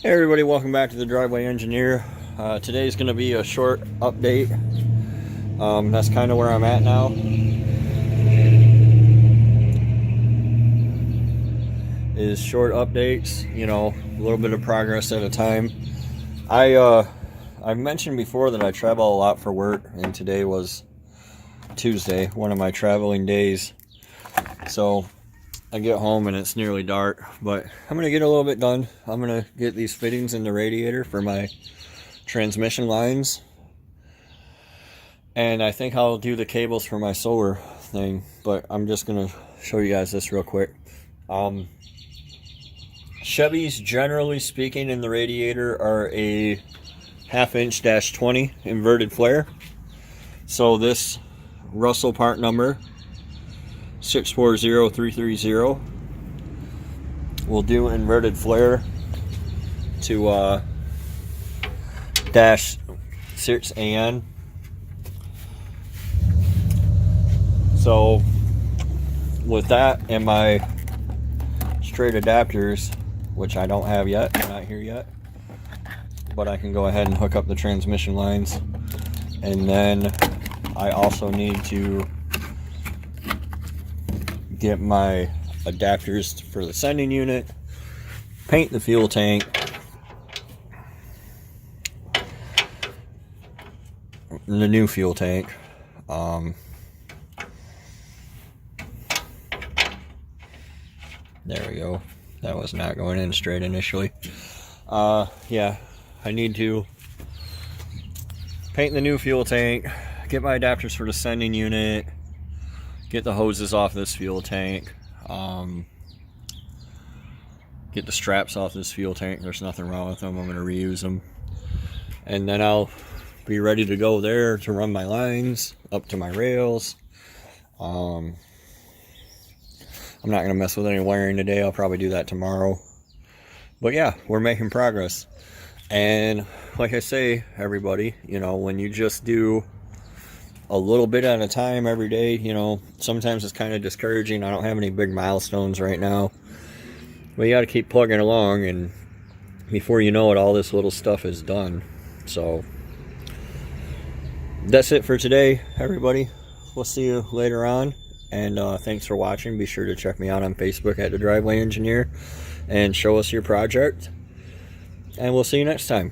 Hey everybody, welcome back to the Driveway Engineer. Today's going to be a short update. That's kind of where I'm at now. Is short updates, you know, a little bit of progress at a time. I've mentioned before that I travel a lot for work, and today was Tuesday, one of my traveling days. So I get home and it's nearly dark, but I'm going to get a little bit done. I'm going to get these fittings in the radiator for my transmission lines. And I think I'll do the cables for my solar thing, but I'm just going to show you guys this real quick. Chevys, generally speaking, in the radiator are a 1/2 inch -20 inverted flare. So this Russell part number 640330 will do inverted flare to -6 AN. So with that and my straight adapters, which I don't have yet, they're not here yet, but I can go ahead and hook up the transmission lines. And then I also need to get my adapters for the sending unit, paint the fuel tank, the new fuel tank. There we go. That was not going in straight initially. Yeah, I need to paint the new fuel tank, get my adapters for the sending unit, get the hoses off this fuel tank, get the straps off this fuel tank. There's nothing wrong with them. I'm going to reuse them. And then I'll be ready to go there to run my lines up to my rails. I'm not going to mess with any wiring today. I'll probably do that tomorrow. But yeah, we're making progress. And like I say, everybody, you know, when you just do a little bit at a time every day, you know, sometimes it's kind of discouraging. I don't have any big milestones right now, but you got to keep plugging along, and before you know it, all this little stuff is done. So that's it for today, everybody. We'll see you later on, and thanks for watching. Be sure to check me out on Facebook at the Driveway Engineer and show us your project, and we'll see you next time.